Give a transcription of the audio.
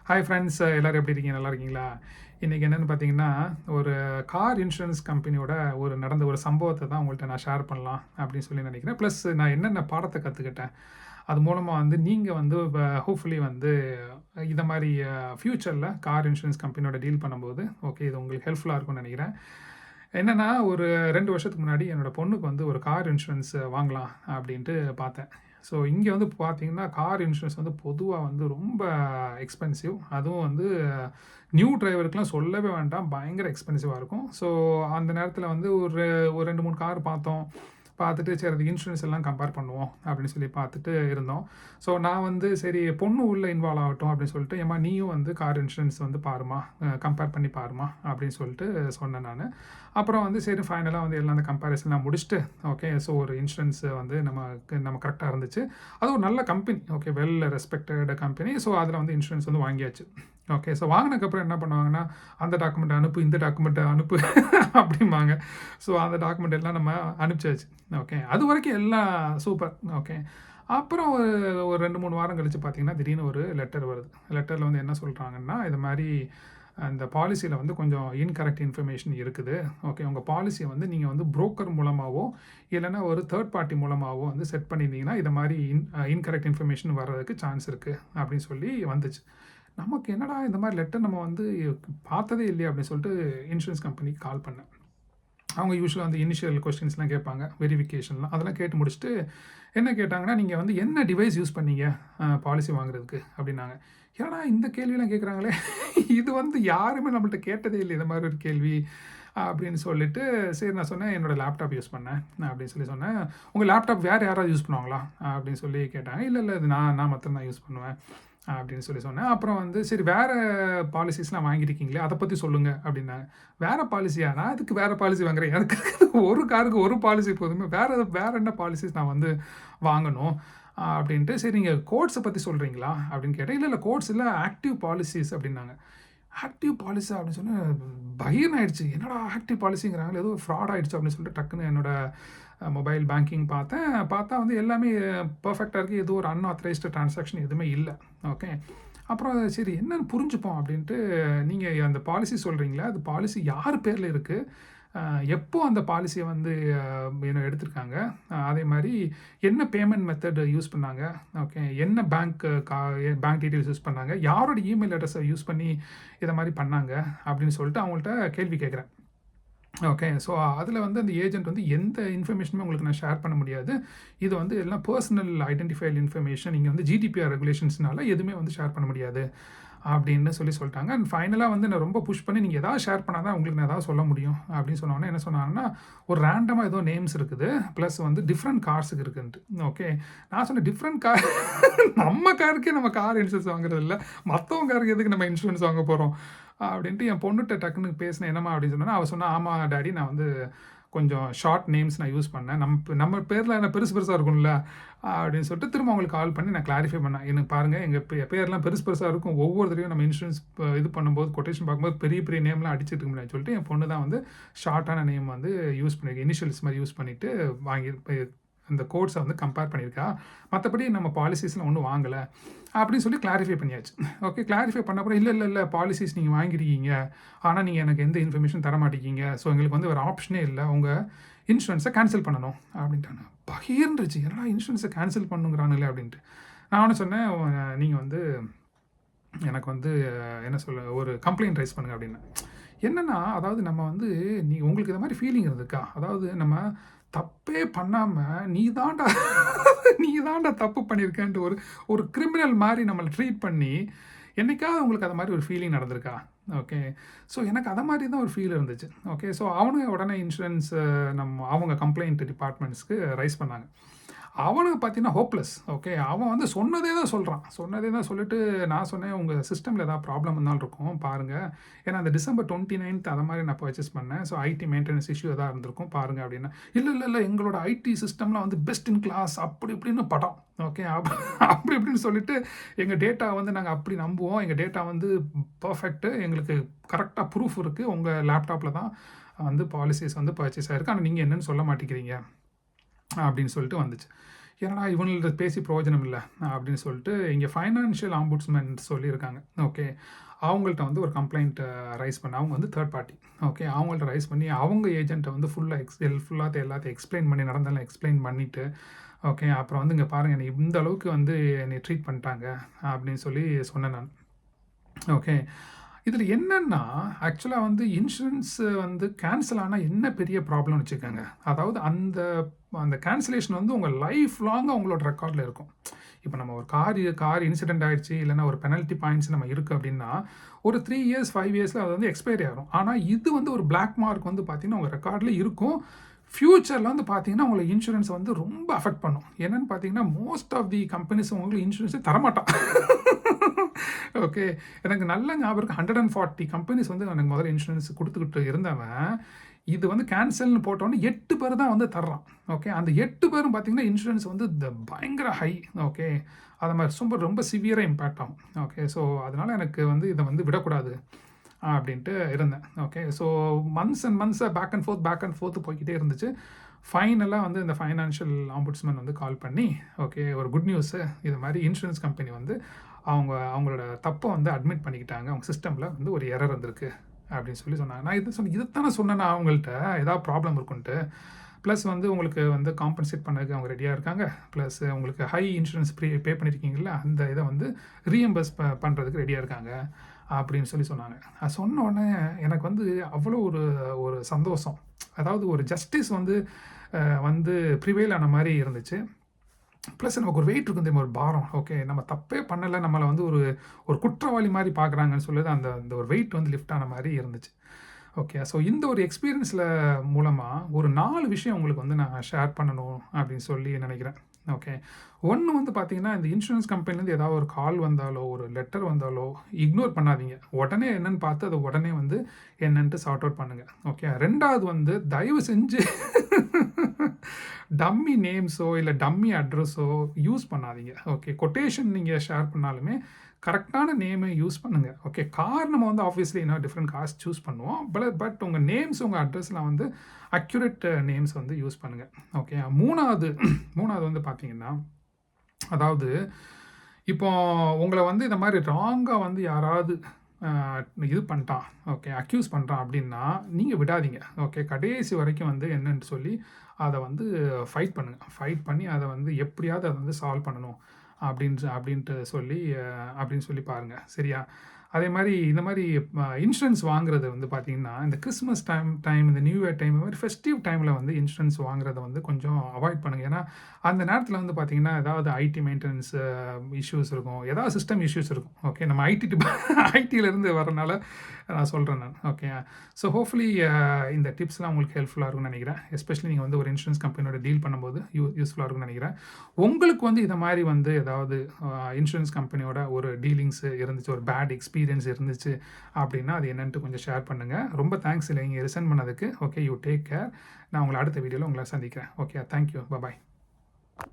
Hi friends, எல்லோரும் எப்படி இருக்கீங்க? நல்லா இருக்கீங்களா? இன்றைக்கி என்னென்னு பார்த்தீங்கன்னா, ஒரு கார் இன்சூரன்ஸ் கம்பெனியோட நடந்த ஒரு சம்பவத்தை தான் உங்கள்கிட்ட நான் ஷேர் பண்ணலாம் அப்படின்னு சொல்லி நினைக்கிறேன். ப்ளஸ் நான் என்னென்ன பாடத்தை கற்றுக்கிட்டேன், அது மூலமாக நீங்கள் ஹோப்ஃபுல்லி இதை மாதிரி ஃப்யூச்சரில் கார் இன்சூரன்ஸ் கம்பெனியோட டீல் பண்ணும்போது ஓகே இது உங்களுக்கு ஹெல்ப்ஃபுல்லாக இருக்கும்னு நினைக்கிறேன். என்னென்னா, ஒரு 2 வருஷத்துக்கு முன்னாடி என்னோடய பொண்ணுக்கு ஒரு கார் இன்சூரன்ஸ் வாங்கலாம் அப்படின்ட்டு பார்த்தேன். ஸோ இங்கே பார்த்தீங்கன்னா, கார் இன்சூரன்ஸ் பொதுவாக ரொம்ப எக்ஸ்பென்சிவ். அதுவும் நியூ டிரைவருக்குலாம் சொல்லவே வேண்டாம், பயங்கர எக்ஸ்பென்சிவாக இருக்கும். ஸோ அந்த நேரத்தில் ஒரு ஒரு 2, 3 கார் பார்த்தோம். பார்த்துட்டு சரி அது இன்சூரன்ஸ் எல்லாம் கம்பேர் பண்ணுவோம் அப்படின்னு சொல்லி பார்த்துட்டு இருந்தோம். ஸோ நான் சரி பொண்ணு உள்ளே இன்வால்வ் ஆகட்டும் அப்படின்னு சொல்லிட்டு, ஏம்மா நீயும் கார் இன்சூரன்ஸ் பாருமா, கம்பேர் பண்ணி பாருமா அப்படின்னு சொல்லிட்டு சொன்னேன் நான். அப்புறம் சரி ஃபைனலாக எல்லாம் அந்த கம்பேரிசன்லாம் முடிச்சுட்டு ஓகே ஸோ ஒரு இன்சூரன்ஸ் நம்ம கரெக்டாக இருந்துச்சு. அது ஒரு நல்ல company, okay well respected company. So அதில் இன்சூரன்ஸ் வாங்கியாச்சு. ஓகே ஸோ வாங்கினதுக்கப்புறம் என்ன பண்ணுவாங்கன்னா, அந்த டாக்குமெண்ட் அனுப்பு, இந்த டாக்குமெண்ட்டை அனுப்பு அப்படிம்பாங்க. ஸோ அந்த டாக்குமெண்ட் எல்லாம் நம்ம அனுப்பிச்சாச்சு. ஓகே அது வரைக்கும் எல்லாம் சூப்பர். ஓகே அப்புறம் ஒரு 2-3 வாரம் கழித்து பார்த்தீங்கன்னா, திடீர்னு ஒரு லெட்டர் வருது. லெட்டரில் என்ன சொல்கிறாங்கன்னா, இது மாதிரி அந்த பாலிசியில் கொஞ்சம் இன்கரெக்ட் இன்ஃபர்மேஷன் இருக்குது. ஓகே உங்கள் பாலிசியை நீங்கள் புரோக்கர் மூலமாகவோ இல்லைன்னா ஒரு தேர்ட் பார்ட்டி மூலமாகவோ செட் பண்ணியிருந்தீங்கன்னா இது மாதிரி இன்கரெக்ட் இன்ஃபர்மேஷன் வர்றதுக்கு சான்ஸ் இருக்குது அப்படின்னு சொல்லி வந்துச்சு. நமக்கு என்னடா இந்த மாதிரி லெட்டர் நம்ம பார்த்ததே இல்லையே அப்படின்னு சொல்லிட்டு இன்சூரன்ஸ் கம்பெனிக்கு கால் பண்ணேன். அவங்க யூஸ்வலாக இனிஷியல் கொஸ்டின்ஸ்லாம் கேட்பாங்க, வெரிஃபிகேஷன்லாம் அதெல்லாம் கேட்டு முடிச்சுட்டு என்ன கேட்டாங்கன்னா, நீங்கள் என்ன டிவைஸ் யூஸ் பண்ணீங்க பாலிசி வாங்குறதுக்கு அப்படின்னாங்க. ஏன்னா இந்த கேள்வியெல்லாம் கேட்குறாங்களே, இது யாருமே நம்மள்ட்ட கேட்டதே இல்லை இந்த மாதிரி ஒரு கேள்வி அப்படின்னு சொல்லிட்டு, சரி நான் சொன்னேன் என்னோடய லேப்டாப் யூஸ் பண்ணேன் அப்படின்னு சொல்லி சொன்னேன். உங்கள் லேப்டாப் வேறு யாராவது யூஸ் பண்ணுவாங்களா அப்படின்னு சொல்லி கேட்டாங்க. இல்லை இல்லை இது நான் மட்டும் தான் யூஸ் பண்ணுவேன் அப்படின்னு சொல்லி சொன்னேன். அப்புறம் சரி வேறு பாலிசிஸ்லாம் வாங்கியிருக்கீங்களே அதை பற்றி சொல்லுங்கள் அப்படின்னாங்க. வேறு பாலிசியா? நான் அதுக்கு வேறு பாலிசி வாங்குறேன், எனக்கு ஒரு காருக்கு ஒரு பாலிசி போதுமே, வேறு என்ன பாலிசிஸ் நான் வாங்கணும் அப்படின்ட்டு. சரி நீங்கள் கோட்ஸை பற்றி சொல்கிறீங்களா அப்படின்னு கேட்டேன். இல்லை இல்லை கோட்ஸ் இல்லை, ஆக்டிவ் பாலிசிஸ் அப்படின்னாங்க. ஆக்டிவ் பாலிசி அப்படின்னு சொன்னால் பயம் ஆகிடுச்சு. என்னடா ஆக்டிவ் பாலிசிங்கிறாங்களே, ஏதோ ஃப்ராட் ஆகிடுச்சு அப்படின்னு சொல்லிட்டு டக்குன்னு என்னோடய மொபைல் பேங்கிங் பார்த்தா எல்லாமே பர்ஃபெக்டாக இருக்குது. எதுவும் ஒரு அன்ஆத்தரைஸ்டு ட்ரான்சாக்ஷன் எதுவுமே இல்லை. ஓகே அப்புறம் சரி என்னென்னு புரிஞ்சுப்போம் அப்படின்ட்டு, நீங்கள் அந்த பாலிசி சொல்கிறீங்களா, அது பாலிசி யார் பேரில் இருக்குது, எப்போ அந்த பாலிசியை எடுத்திருக்காங்க, அதே மாதிரி என்ன பேமெண்ட் மெத்தட் யூஸ் பண்ணாங்க, ஓகே என்ன பேங்க் டீட்டெயில்ஸ் யூஸ் பண்ணாங்க, யாரோட இமெயில் அட்ரஸை யூஸ் பண்ணி இதை மாதிரி பண்ணாங்க அப்படின்னு சொல்லிட்டு அவங்கள்ட்ட கேள்வி கேட்குறேன். ஓகே ஸோ அதில் அந்த ஏஜென்ட் எந்த இன்ஃபர்மேஷனுமே உங்களுக்கு நான் ஷேர் பண்ண முடியாது. இது எல்லாம் பர்சனல் ஐடென்டிஃபைடு இன்ஃபர்மேஷன், இங்கே ஜிடிபிஆர் ரெகுலேஷன்ஸ்னால எதுவுமே ஷேர் பண்ண முடியாது அப்படின்னு சொல்லிட்டாங்க. அண்ட் ஃபைனலாக நான் ரொம்ப புஷ் பண்ணி நீங்கள் எதாவது ஷேர் பண்ணால் தான் உங்களுக்கு நான் எதாவது சொல்ல முடியும் அப்படின்னு சொன்னோன்னே என்ன சொன்னாங்கன்னா, ஒரு ரேண்டமாக ஏதோ நேம்ஸ் இருக்குது, ப்ளஸ் டிஃப்ரெண்ட் கார்ஸுக்கு இருக்குன்ட்டு. ஓகே நான் சொன்னேன் டிஃப்ரெண்ட் கார் நம்ம காருக்கே நம்ம கார் இன்சூரன்ஸ் வாங்குறது இல்லை, மற்றவங்க காருக்கு எதுக்கு நம்ம இன்சூரன்ஸ் வாங்க போகிறோம் அப்படின்ட்டு என் பொண்ணுகிட்ட டக்குன்னு பேசினேன். என்னம்மா அப்படின்னு சொன்னேன்னா, அவள் சொன்னால் ஆமாம் டாடி நான் கொஞ்சம் ஷார்ட் நேம்ஸ் நான் யூஸ் பண்ணேன், நம்ம பேரில் என்ன பெருசாக இருக்கும்ல அப்படின்னு சொல்லிட்டு திரும்ப அவங்களுக்கு கால் பண்ணி நான் கிளாரிஃபை பண்ணேன். எனக்கு பாருங்கள் எங்கள் பேர்லாம் பெருசாக இருக்கும், ஒவ்வொரு தடவையும் நம்ம இன்சூரன்ஸ் இது பண்ணும்போது கொட்டேஷன் பார்க்கும்போது பெரிய பெரிய நேம்லாம் அடிச்சுட்டு முடியாது சொல்லிட்டு என் பொண்ணு தான் ஷார்ட்டான நேம் யூஸ் பண்ணியிருக்கேன், இனிஷியல்ஸ் மாதிரி யூஸ் பண்ணிவிட்டு வாங்கி அந்த கோட்ஸை கம்பேர் பண்ணியிருக்கா, மற்றபடி நம்ம பாலிசிஸ்லாம் ஒன்றும் வாங்கலை அப்படின்னு சொல்லி கிளாரிஃபை பண்ணியாச்சு. ஓகே கிளாரிஃபை பண்ண அப்புறம் இல்லை பாலிசிஸ் நீங்கள் வாங்கியிருக்கீங்க, ஆனால் நீங்கள் எனக்கு எந்த இன்ஃபர்மேஷன் தர மாட்டேங்கிங்க, ஸோ எங்களுக்கு ஒரு ஆப்ஷனே இல்லை, உங்கள் இன்சூரன்ஸை கேன்சல் பண்ணணும் அப்படின்ட்டாங்க. பகிர்ந்துச்சு, என்னடா இன்சூரன்ஸை கேன்சல் பண்ணுங்கிறானுங்களே அப்படின்ட்டு. நான் ஒன்று சொன்னேன், நீங்கள் எனக்கு என்ன சொல்ல ஒரு கம்ப்ளைண்ட் ரைஸ் பண்ணுங்க அப்படின்னா. என்னென்னா அதாவது நம்ம உங்களுக்கு இந்த மாதிரி ஃபீலிங் இருந்திருக்கா, அதாவது நம்ம தப்பே பண்ணாமல் நீ தாண்டா தப்பு பண்ணியிருக்கேன்ட்டு ஒரு கிரிமினல் மாதிரி நம்மளை ட்ரீட் பண்ணி என்றைக்காவது உங்களுக்கு அது மாதிரி ஒரு ஃபீலிங் நடந்திருக்கா? ஓகே ஸோ எனக்கு அதை மாதிரி தான் ஒரு ஃபீல் இருந்துச்சு. ஓகே ஸோ அவனுங்க உடனே இன்சூரன்ஸ் அவங்க கம்ப்ளைண்ட் டிபார்ட்மெண்ட்ஸ்க்கு ரைஸ் பண்ணாங்க. அவனுக்கு பார்த்தீங்கன்னா ஹோப்லெஸ். ஓகே அவன் சொன்னதே தான் சொல்லிட்டு நான் சொன்னேன், உங்கள் சிஸ்டமில் ஏதாவது ப்ராப்ளம் இருந்தாலும் இருக்கும் பாருங்கள், ஏன்னா அந்த December 29th அதை மாதிரி நான் பர்ச்சேஸ் பண்ணேன், ஸோ ஐடி மெயின்டெனன்ஸ் இஷ்யூ எதாவது இருந்திருக்கும் பாருங்கள் அப்படின்னா. இல்லை எங்களோட ஐடி சிஸ்டம்லாம் பெஸ்ட் இன் கிளாஸ் அப்படி இப்படின்னு படம். ஓகே அப்படி இப்படின்னு சொல்லிட்டு எங்கள் டேட்டா நாங்கள் அப்படி நம்புவோம், எங்கள் டேட்டா பர்ஃபெக்ட்டு, எங்களுக்கு கரெக்டாக ப்ரூஃப் இருக்குது, உங்கள் லேப்டாப்பில் தான் பாலிசிஸ் பர்ச்சேஸ் ஆகிருக்கு, ஆனால் நீங்கள் என்னென்னு சொல்ல மாட்டேங்கிறீங்க அப்படின்னு சொல்லிட்டு வந்துச்சு. ஏன்னா இவங்கள்ட்ட பேசி பிரயோஜனம் இல்லை அப்படின்னு சொல்லிட்டு இங்கே ஃபைனான்ஷியல் ஆம்புட்ஸ்மேன் சொல்லியிருக்காங்க. ஓகே, அவங்கள்ட்ட வந்து ஒரு கம்ப்ளைண்ட் ரைஸ் பண்ண, அவங்க வந்து தேர்ட் பார்ட்டி. ஓகே, அவங்கள்ட்ட ரைஸ் பண்ணி அவங்க ஏஜென்ட்டை வந்து ஃபுல்லாக எல்லாத்தையும் எக்ஸ்பிளைன் பண்ணி, நடந்தெல்லாம் எக்ஸ்பிளைன் பண்ணிவிட்டு, ஓகே, அப்புறம் வந்து இங்கே பாருங்கள் என்னை இந்த அளவுக்கு வந்து என்னை ட்ரீட் பண்ணிட்டாங்க அப்படின்னு சொல்லி சொன்னேன் நான். ஓகே, இதில் என்னென்னா ஆக்சுவலாக வந்து இன்சூரன்ஸ் வந்து கேன்சல் ஆனால் என்ன பெரிய ப்ராப்ளம்னு வச்சுக்கோங்க. அதாவது அந்த கேன்சலேஷன் வந்து உங்கள் லைஃப் லாங்காக உங்களோட ரெக்கார்டில் இருக்கும். இப்போ நம்ம ஒரு கார் இன்சிடென்ட் ஆகிடுச்சு, இல்லைன்னா ஒரு பெனல்ட்டி பாயிண்ட்ஸ் நம்ம இருக்குது அப்படின்னா ஒரு 3 இயர்ஸ் 5 இயர்ஸில் அது வந்து எக்ஸ்பைரி ஆகும். ஆனால் இது வந்து ஒரு பிளாக் மார்க் வந்து பார்த்திங்கன்னா உங்கள் ரெக்கார்டில் இருக்கும். ஃப்யூச்சரில் வந்து பார்த்தீங்கன்னா உங்களை இன்சூரன்ஸ் வந்து ரொம்ப அஃபெக்ட் பண்ணும். என்னென்னு பார்த்தீங்கன்னா மோஸ்ட் ஆஃப் தி கம்பெனிஸ் உங்களுக்கு இன்சூரன்ஸே தரமாட்டான். ஓகே, எனக்கு நல்ல ஞாபகம் இருக்குது. 140 கம்பெனிஸ் வந்து எனக்கு முதல்ல இன்சூரன்ஸ் கொடுத்துக்கிட்டு இருந்தவன் இது வந்து கேன்சல்னு போட்டோன்னே 8 பேர் தான் வந்து தர்றான். ஓகே, அந்த 8 பேரும் பார்த்தீங்கன்னா இன்சூரன்ஸ் வந்து பயங்கர ஹை. ஓகே, அது மாதிரி ரொம்ப சிவியராக இம்பேக்ட் ஆகும். ஓகே, ஸோ அதனால் எனக்கு வந்து இதை வந்து விடக்கூடாது அப்படின்ட்டு இருந்தேன். ஓகே, ஸோ மந்த்ஸ் அண்ட் மந்த்ஸாக பேக் அண்ட் ஃபோர்த்து போய்கிட்டே இருந்துச்சு. ஃபைனலாக வந்து இந்த ஃபைனான்ஷியல் ஆம்புட்ஸ்மேன் வந்து கால் பண்ணி, ஓகே, ஒரு குட் நியூஸு, இது மாதிரி இன்சூரன்ஸ் கம்பெனி வந்து அவங்களோட தப்பை வந்து அட்மிட் பண்ணிக்கிட்டாங்க, அவங்க சிஸ்டமில் வந்து ஒரு எரர் வந்திருக்கு அப்படின்னு சொல்லி சொன்னாங்க. நான் இதைத்தானே சொன்னேன் அவங்கள்ட்ட ஏதாவது ப்ராப்ளம் இருக்குன்ட்டு. ப்ளஸ் வந்து உங்களுக்கு வந்து காம்பன்சேட் பண்ணதுக்கு அவங்க ரெடியாக இருக்காங்க. ப்ளஸ் உங்களுக்கு ஹை இன்சூரன்ஸ் பே பண்ணியிருக்கீங்களா, அந்த இதை வந்து ரீஎம்பர்ஸ் பண்ணுறதுக்கு ரெடியாக இருக்காங்க அப்படின்னு சொல்லி சொன்னாங்க. அது சொன்ன உடனே எனக்கு வந்து அவ்வளோ ஒரு சந்தோஷம். அதாவது ஒரு ஜஸ்டிஸ் வந்து ப்ரிவேல் ஆன மாதிரி இருந்துச்சு. ப்ளஸ் நமக்கு ஒரு வெயிட் இருக்கும் தெரியுமா, ஒரு பாரம். ஓகே, நம்ம தப்பே பண்ணலை, நம்மளை வந்து ஒரு குற்றவாளி மாதிரி பார்க்குறாங்கன்னு சொல்லுது, அந்த ஒரு வெயிட் வந்து லிஃப்ட் ஆன மாதிரி இருந்துச்சு. ஓகே, ஸோ இந்த ஒரு எக்ஸ்பீரியன்ஸில் மூலமாக ஒரு 4 விஷயம் உங்களுக்கு வந்து நான் ஷேர் பண்ணணும் அப்படின்னு சொல்லி நினைக்கிறேன். ஓகே, ஒன்று வந்து பார்த்தீங்கன்னா, இந்த இன்சூரன்ஸ் கம்பெனிலேருந்து ஏதாவது ஒரு கால் வந்தாலோ ஒரு லெட்டர் வந்தாலோ இக்னோர் பண்ணாதீங்க. உடனே என்னென்னு பார்த்து அதை உடனே வந்து என்னன்ட்டு சார்ட் அவுட் பண்ணுங்கள். ஓகே, 2வது வந்து தயவு செஞ்சு டம்மி நேம்ஸோ இல்லை டம்மி அட்ரஸோ யூஸ் பண்ணாதீங்க. ஓகே, கொட்டேஷன் நீங்கள் ஷேர் பண்ணாலுமே கரெக்டான நேமை யூஸ் பண்ணுங்கள். ஓகே, கார் நம்ம வந்து ஆப்வியஸ்லி என்ன டிஃப்ரெண்ட் கார்ஸ் சூஸ் பண்ணுவோம். பட் உங்கள் நேம்ஸ், உங்கள் அட்ரஸ்லாம் வந்து அக்யூரேட் நேம்ஸ் வந்து யூஸ் பண்ணுங்கள். ஓகே, மூணாவது வந்து பார்த்தீங்கன்னா, அதாவது இப்போ உங்களை வந்து இந்த மாதிரி ராங்காக வந்து யாராவது இது பண்ணிட்டான், ஓகே, அக்யூஸ் பண்ணுறான் அப்படின்னா நீங்கள் விடாதீங்க. ஓகே, கடைசி வரைக்கும் வந்து என்னன்னு சொல்லி அதை வந்து ஃபைட் பண்ணுங்கள். ஃபைட் பண்ணி அதை வந்து எப்படியாவது அதை வந்து சால்வ் பண்ணணும் அப்படின்னு சொல்லி பாருங்கள். சரியா? அதே மாதிரி இந்த மாதிரி இன்சூரன்ஸ் வாங்குறது வந்து பார்த்திங்கன்னா, இந்த கிறிஸ்மஸ் டைம் இந்த நியூ இயர் டைம், இந்த மாதிரி ஃபெஸ்டிவ் டைமில் வந்து இன்சூரன்ஸ் வாங்குறத வந்து கொஞ்சம் அவாய்ட் பண்ணுங்கள். ஏன்னா அந்த நேரத்தில் வந்து பார்த்திங்கன்னா ஏதாவது ஐடி மெயின்டெனன்ஸ் இஷ்யூஸ் இருக்கும், ஏதாவது சிஸ்டம் இஷ்யூஸ் இருக்கும். ஓகே, நம்ம ஐடியிலேருந்து வரனால நான் சொல்கிறேன் நான். ஓகே, ஸோ ஹோப்ஃபுல்லி இந்த டிப்ஸ்லாம் உங்களுக்கு ஹெல்ப்ஃபுல்லாக இருக்கும்னு நினைக்கிறேன். எஸ்பெஷலி நீங்கள் வந்து ஒரு இன்சூரன்ஸ் கம்பெனியோட டீல் பண்ணும்போது யூஸ்ஃபுல்லாக இருக்கும்னு நினைக்கிறேன். உங்களுக்கு வந்து இதை மாதிரி வந்து ஏதாவது இன்சூரன்ஸ் கம்பெனியோட ஒரு டீலிங்ஸ் இருந்துச்சு, ஒரு பேட் எக்ஸ்பீரியன்ஸ் இருந்துச்சு அப்படின்னா அது என்னன்ட்டு கொஞ்சம் ஷேர் பண்ணுங்கள். ரொம்ப தேங்க்ஸ் இல்லை நீங்கள் லிசன் பண்ணதுக்கு. Okay, you take care. நான் உங்களை அடுத்த வீடியோவில் உங்களை சந்திக்கிறேன். ஓகே, தேங்க்யூ, பாய்.